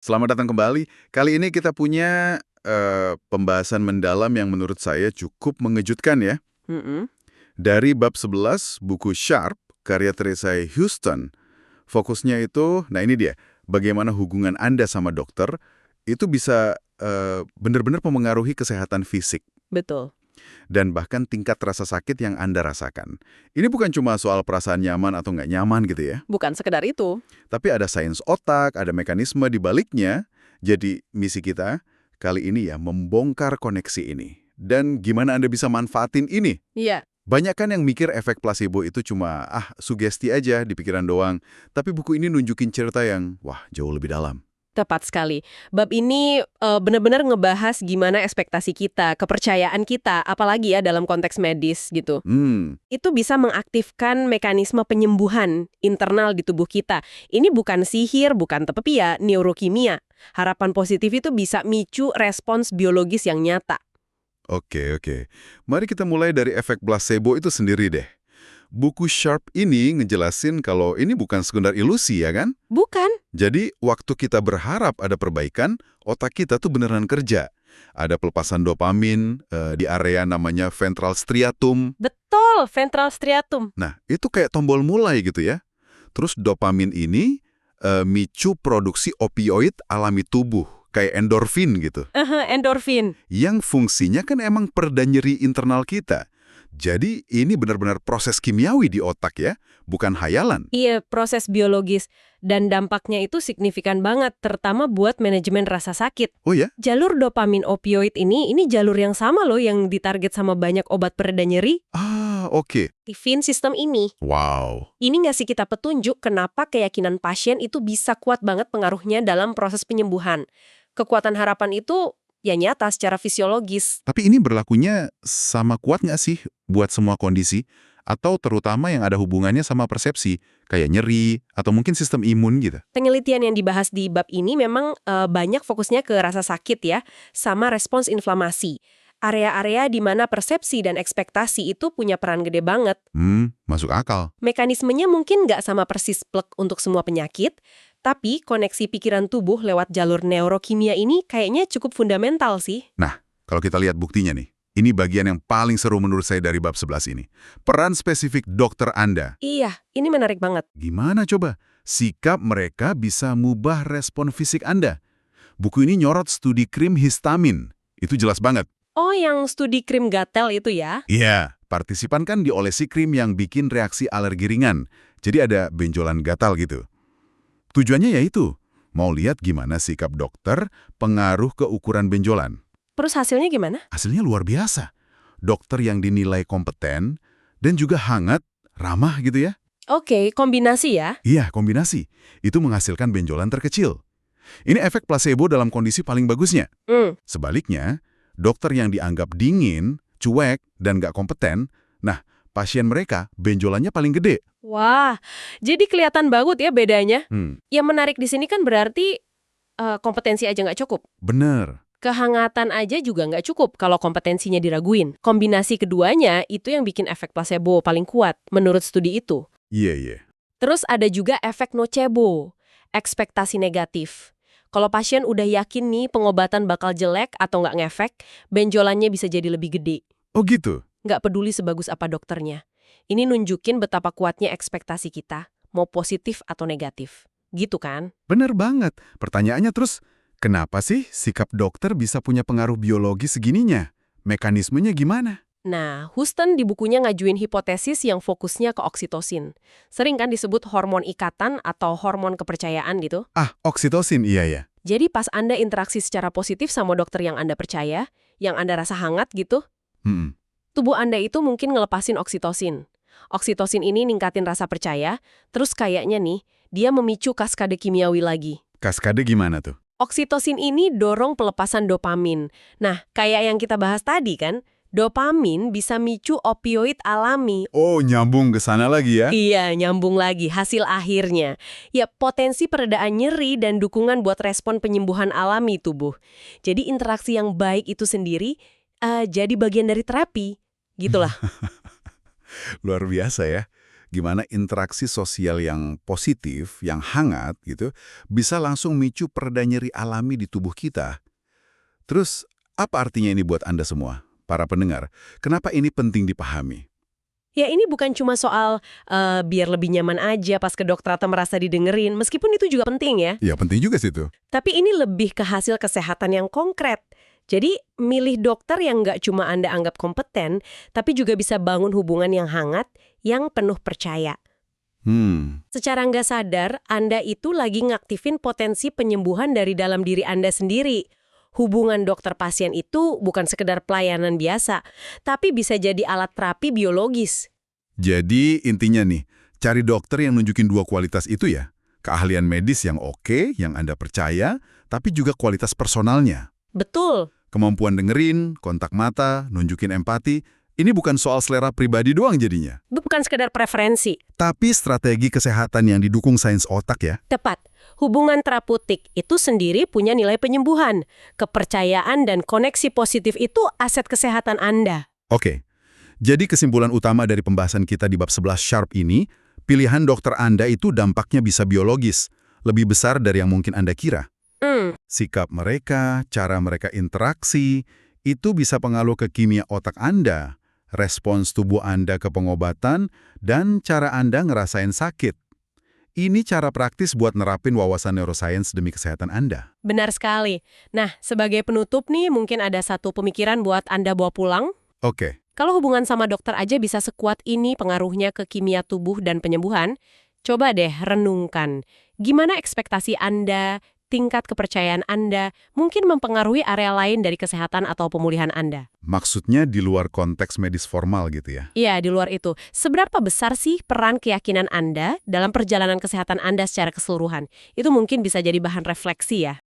Selamat datang kembali. Kali ini kita punya pembahasan mendalam yang menurut saya cukup mengejutkan ya. Mm-mm. Dari bab 11 buku Sharp, karya Teresa Houston, fokusnya itu, nah ini dia, bagaimana hubungan Anda sama dokter itu bisa benar-benar memengaruhi kesehatan fisik Betul. dan bahkan tingkat rasa sakit yang Anda rasakan. Ini bukan cuma soal perasaan nyaman atau nggak nyaman gitu ya. Bukan sekedar itu. Tapi ada sains otak, ada mekanisme di baliknya. Jadi misi kita kali ini ya membongkar koneksi ini. Dan gimana Anda bisa manfaatin ini? Iya, Banyak kan yang mikir efek placebo itu cuma sugesti aja di pikiran doang. Tapi buku ini nunjukin cerita yang wah jauh lebih dalam. tepat sekali. Bab ini benar-benar ngebahas gimana ekspektasi kita, kepercayaan kita, apalagi ya dalam konteks medis gitu. Itu bisa mengaktifkan mekanisme penyembuhan internal di tubuh kita. Ini bukan sihir, bukan tapi ya neurokimia. Harapan positif itu bisa micu respons biologis yang nyata. Oke. Mari kita mulai dari efek placebo itu sendiri deh. Buku Sharp ini ngejelasin kalau ini bukan sekedar ilusi ya kan? Bukan? Jadi, waktu kita berharap ada perbaikan, otak kita tuh beneran kerja. Ada pelepasan dopamin di area namanya ventral striatum. Betul, ventral striatum. Nah, itu kayak tombol mulai gitu ya. Terus dopamin ini micu produksi opioid alami tubuh, kayak endorfin gitu. Endorfin. Yang fungsinya kan emang pereda nyeri internal kita. Jadi, ini benar-benar proses kimiawi di otak ya, bukan hayalan. Iya, proses biologis. Dan dampaknya itu signifikan banget, terutama buat manajemen rasa sakit. Oh ya? Jalur dopamin opioid ini jalur yang sama loh yang ditarget sama banyak obat pereda nyeri. Oke. Aktifin sistem ini. Wow. Ini ngasih kita petunjuk kenapa keyakinan pasien itu bisa kuat banget pengaruhnya dalam proses penyembuhan. Kekuatan harapan itu ya nyata secara fisiologis. Tapi ini berlakunya sama kuat nggak sih buat semua kondisi? Atau terutama yang ada hubungannya sama persepsi, kayak nyeri, atau mungkin sistem imun gitu? Penelitian yang dibahas di bab ini memang banyak fokusnya ke rasa sakit ya, sama respons inflamasi. Area-area di mana persepsi dan ekspektasi itu punya peran gede banget. Masuk akal. Mekanismenya mungkin nggak sama persis plek untuk semua penyakit, tapi koneksi pikiran tubuh lewat jalur neurokimia ini kayaknya cukup fundamental sih. Nah, kalau kita lihat buktinya nih, ini bagian yang paling seru menurut saya dari bab 11 ini. Peran spesifik dokter Anda. Iya, ini menarik banget. Gimana coba? Sikap mereka bisa mubah respon fisik Anda. Buku ini nyorot studi krim histamin. Itu jelas banget. Oh, yang studi krim gatel itu ya? Iya, partisipan kan diolesi krim yang bikin reaksi alergi ringan. Jadi ada benjolan gatal gitu. Tujuannya yaitu, mau lihat gimana sikap dokter pengaruh ke ukuran benjolan. Terus hasilnya gimana? Hasilnya luar biasa. Dokter yang dinilai kompeten dan juga hangat, ramah gitu ya. Oke, kombinasi ya. Iya, kombinasi. Itu menghasilkan benjolan terkecil. Ini efek placebo dalam kondisi paling bagusnya. Sebaliknya, dokter yang dianggap dingin, cuek, dan nggak kompeten, nah, pasien mereka benjolannya paling gede. Wah, jadi kelihatan banget ya bedanya. Yang menarik di sini kan berarti kompetensi aja nggak cukup. Bener. Kehangatan aja juga nggak cukup kalau kompetensinya diraguin. Kombinasi keduanya itu yang bikin efek placebo paling kuat, menurut studi itu. Iya. Terus ada juga efek nocebo, ekspektasi negatif. Kalau pasien udah yakin nih pengobatan bakal jelek atau nggak ngefek, benjolannya bisa jadi lebih gede. Oh gitu? Nggak peduli sebagus apa dokternya. Ini nunjukin betapa kuatnya ekspektasi kita, mau positif atau negatif. Gitu kan? Bener banget. Pertanyaannya terus, kenapa sih sikap dokter bisa punya pengaruh biologi segininya? Mekanismenya gimana? Nah, Houston di bukunya ngajuin hipotesis yang fokusnya ke oksitosin. Sering kan disebut hormon ikatan atau hormon kepercayaan gitu. Oksitosin, iya. Jadi pas Anda interaksi secara positif sama dokter yang Anda percaya, yang Anda rasa hangat gitu, tubuh Anda itu mungkin ngelepasin oksitosin. Oksitosin ini ningkatin rasa percaya, terus kayaknya nih, dia memicu kaskade kimiawi lagi. Kaskade gimana tuh? Oksitosin ini dorong pelepasan dopamin. Nah, kayak yang kita bahas tadi kan, dopamin bisa micu opioid alami. Oh, nyambung ke sana lagi ya? Iya, nyambung lagi hasil akhirnya. Ya, potensi peredaan nyeri dan dukungan buat respon penyembuhan alami tubuh. Jadi interaksi yang baik itu sendiri jadi bagian dari terapi. Gitulah. Luar biasa ya. Gimana interaksi sosial yang positif, yang hangat gitu, bisa langsung micu pereda nyeri alami di tubuh kita. Terus, apa artinya ini buat Anda semua, para pendengar? Kenapa ini penting dipahami? Ya ini bukan cuma soal biar lebih nyaman aja pas ke dokter atau merasa didengerin, meskipun itu juga penting ya. Ya, penting juga sih itu. Tapi ini lebih ke hasil kesehatan yang konkret. Jadi milih dokter yang nggak cuma Anda anggap kompeten, tapi juga bisa bangun hubungan yang hangat, yang penuh percaya. Secara nggak sadar, Anda itu lagi ngaktifin potensi penyembuhan dari dalam diri Anda sendiri. Hubungan dokter-pasien itu bukan sekedar pelayanan biasa, tapi bisa jadi alat terapi biologis. Jadi intinya nih, cari dokter yang nunjukin dua kualitas itu ya. Keahlian medis yang oke, yang Anda percaya, tapi juga kualitas personalnya. Betul. Kemampuan dengerin, kontak mata, nunjukin empati, ini bukan soal selera pribadi doang jadinya. Bukan sekedar preferensi. Tapi strategi kesehatan yang didukung sains otak ya. Tepat. Hubungan terapeutik itu sendiri punya nilai penyembuhan. Kepercayaan dan koneksi positif itu aset kesehatan Anda. Oke, jadi kesimpulan utama dari pembahasan kita di bab 11 Sharp ini, pilihan dokter Anda itu dampaknya bisa biologis, lebih besar dari yang mungkin Anda kira. Sikap mereka, cara mereka interaksi, itu bisa pengaruh ke kimia otak Anda, respons tubuh Anda ke pengobatan, dan cara Anda ngerasain sakit. Ini cara praktis buat nerapin wawasan neuroscience demi kesehatan Anda. Benar sekali. Nah, sebagai penutup nih, mungkin ada satu pemikiran buat Anda bawa pulang. Oke. Kalau hubungan sama dokter aja bisa sekuat ini pengaruhnya ke kimia tubuh dan penyembuhan, coba deh renungkan. Gimana ekspektasi Anda, tingkat kepercayaan Anda, mungkin mempengaruhi area lain dari kesehatan atau pemulihan Anda? Maksudnya di luar konteks medis formal gitu ya? Iya, di luar itu. Seberapa besar sih peran keyakinan Anda dalam perjalanan kesehatan Anda secara keseluruhan? Itu mungkin bisa jadi bahan refleksi ya.